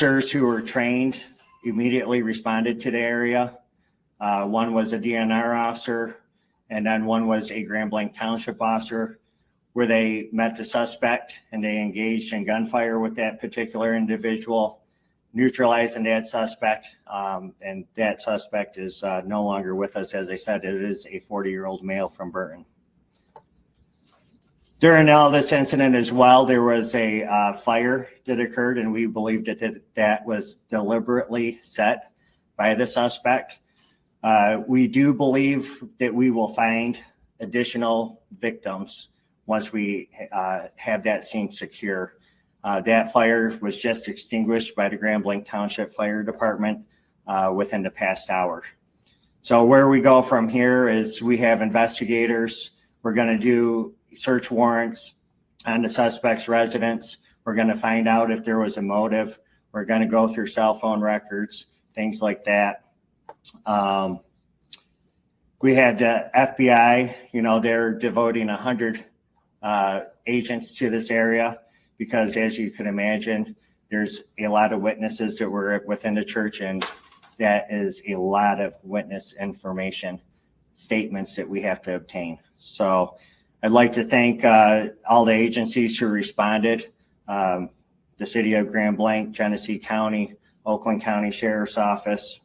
Officers who were trained immediately responded to the area. One was a DNR officer, and then one was a Blanc Township officer, where they met the suspect and they engaged in gunfire with that particular individual, neutralizing that suspect. And that suspect is no longer with us. As I said, it is a 40-year-old male from Burton. During all this incident as well, there was a fire that occurred, and we believe that was deliberately set by the suspect. We do believe that we will find additional victims once we have that scene secure. That fire was just extinguished by the Blanc Township Fire Department within the past hour. So where we go from here is we have investigators. We're going to do search warrants on the suspect's residence. We're going to find out if there was a motive. We're going to go through cell phone records, things like that. We had the FBI, they're devoting 100 agents to this area because, as you can imagine, there's a lot of witnesses that were within the church, and that is a lot of witness information, statements that we have to obtain. So I'd like to thank all the agencies who responded, the City of Grand Blanc, Genesee County, Oakland County Sheriff's Office,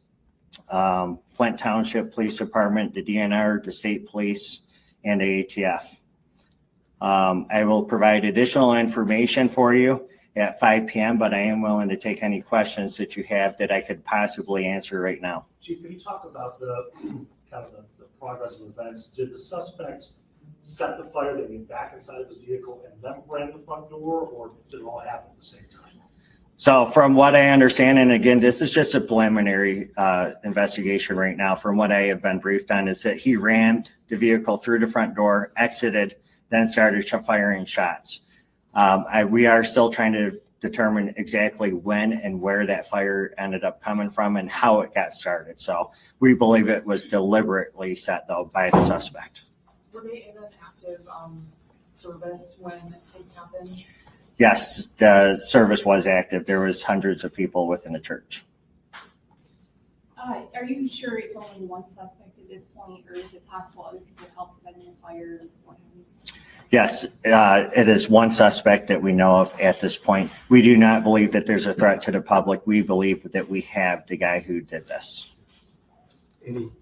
Flint Township Police Department, the DNR, the State Police, and the ATF. I will provide additional information for you at 5 p.m., but I am willing to take any questions that you have that I could possibly answer right now. Chief, can you talk about the progress of events? Did the suspect set the fire, they get back inside of his vehicle and then ran the front door, or did it all happen at the same time? So from what I understand, and again, this is just a preliminary investigation right now, from what I have been briefed on, is that he rammed the vehicle through the front door, exited, then started firing shots. We are still trying to determine exactly when and where that fire ended up coming from and how it got started. So we believe it was deliberately set, though, by the suspect. Were they in an active service when this happened? Yes, the service was active. There was hundreds of people within the church. Are you sure it's only one suspect at this point, or is it possible other people helped set in the fire? Yes, it is one suspect that we know of at this point. We do not believe that there's a threat to the public. We believe that we have the guy who did this.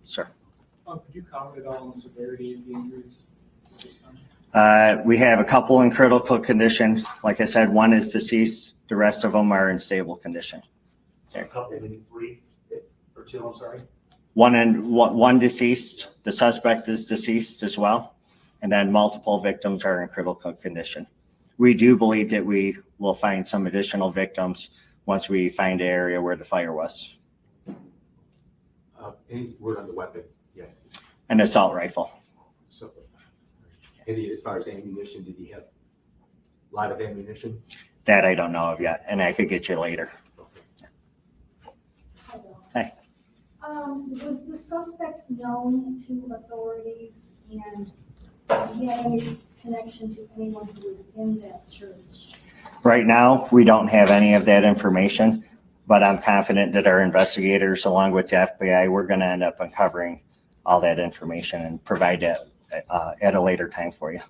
Sir. Could you comment at all on the severity of the injuries? We have a couple in critical condition. Like I said, one is deceased. The rest of them are in stable condition. A couple, maybe three or two, I'm sorry. One deceased. The suspect is deceased as well. And then multiple victims are in critical condition. We do believe that we will find some additional victims once we find the area where the fire was. Any word on the weapon? Yeah. An assault rifle. So, as far as ammunition, did he have a lot of ammunition? That I don't know of yet, and I could get you later. Okay. Hi. Was the suspect known to authorities, and did he have any connection to anyone who was in that church? Right now, we don't have any of that information, but I'm confident that our investigators, along with the FBI, we're going to end up uncovering all that information and provide that at a later time for you.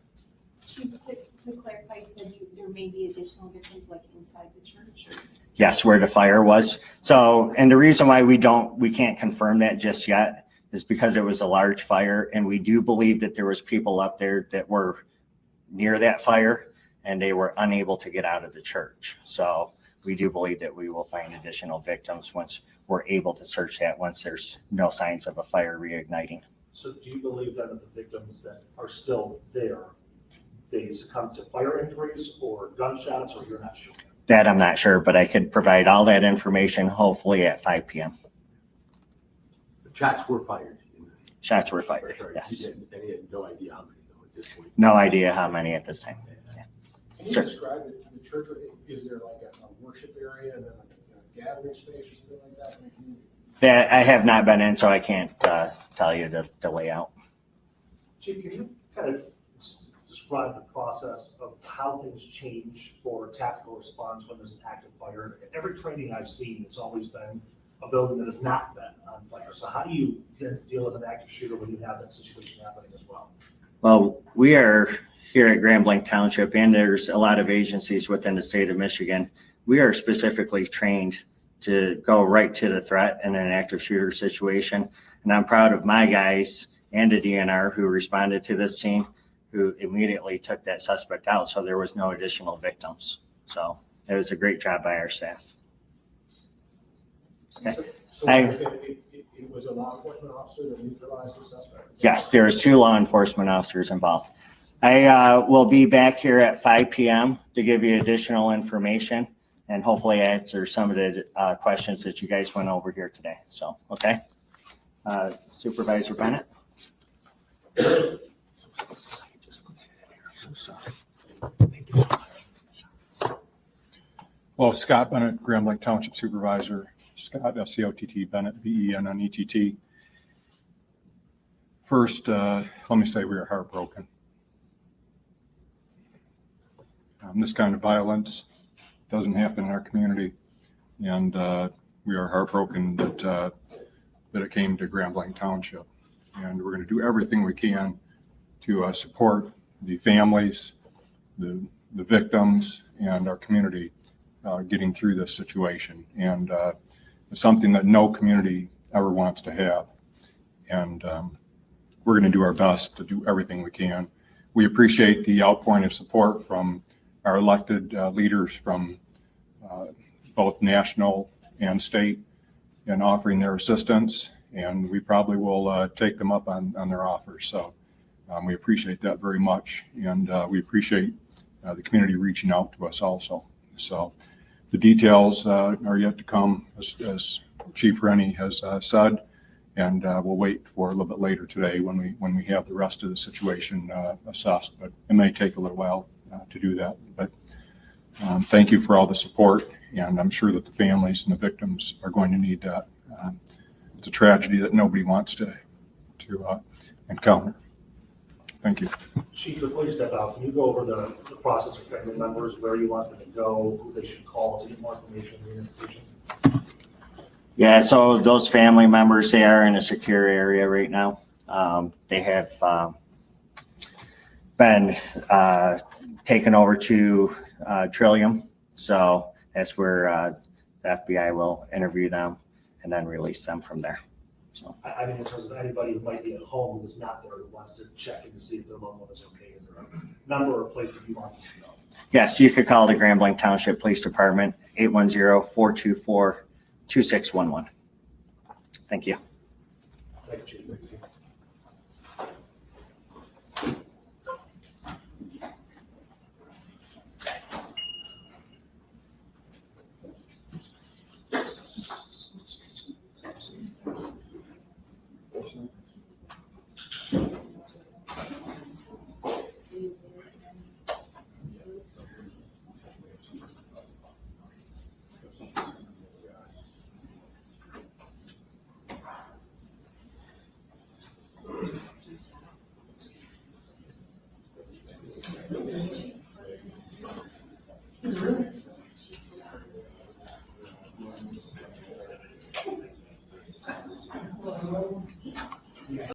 Chief, to clarify, you said there may be additional victims like inside the church? Or? Yes, where the fire was. So, and the reason why we can't confirm that just yet is because it was a large fire, and we do believe that there was people up there that were near that fire and they were unable to get out of the church. So we do believe that we will find additional victims once we're able to search that, once there's no signs of a fire reigniting. So do you believe then that the victims that are still there, they succumbed to fire injuries or gunshots, or you're not sure? That I'm not sure, but I could provide all that information hopefully at 5 p.m. The shots were fired. Shots were fired, Sorry, yes. And he had no idea how many though at this point. No idea how many at this time. Yeah. Can you Sure. describe it? The church, is there like a worship area and then a gathering space or something like that? That I have not been in, so I can't tell you the layout. Chief, can you kind of describe the process of how things change for tactical response when there's an active fire. Every training I've seen, it's always been a building that has not been on fire. So how do you then deal with an active shooter when you have that situation happening as well? Well, we are here at Blanc Township, and there's a lot of agencies within the state of Michigan. We are specifically trained to go right to the threat in an active shooter situation. And I'm proud of my guys and the DNR who responded to this scene, who immediately took that suspect out, so there was no additional victims. So it was a great job by our staff. Okay. So it was a law enforcement officer that neutralized the suspect? Yes, there's 2 law enforcement officers involved. I will be back here at 5 p.m. to give you additional information and hopefully answer some of the questions that you guys went over here today. So, okay. Supervisor Bennett. Well, Scott Bennett, Blanc Township Supervisor. Scott, S-C-O-T-T, Bennett, B-E-N-N-E-T-T. First, let me say we are heartbroken. This kind of violence doesn't happen in our community, and we are heartbroken that it came to Blanc Township. And we're going to do everything we can to support the families, the victims, and our community getting through this situation. And it's something that no community ever wants to have. And we're going to do our best to do everything we can. We appreciate the outpouring of support from our elected leaders from both national and state in offering their assistance. And we probably will take them up on their offers. So we appreciate that very much. And we appreciate the community reaching out to us also. So the details are yet to come, as Chief Rennie has said, and we'll wait for a little bit later today when we have the rest of the situation assessed. But it may take a little while to do that. But thank you for all the support, and I'm sure that the families and the victims are going to need that. It's a tragedy that nobody wants to encounter. Thank you. Chief, before you step out, can you go over the process for family members, where you want them to go, who they should call to get more information and identification? Yeah, so those family members, they are in a secure area right now. They have been taken over to Trillium. So that's where the FBI will interview them and then release them from there. So I mean, in terms of anybody who might be at home who's not there, who wants to check in to see if their loved one is okay, is there a number or place that you want them to know? yes, you could call the Blanc Township Police Department, 810-424-2611. Thank you. Thank you, Chief.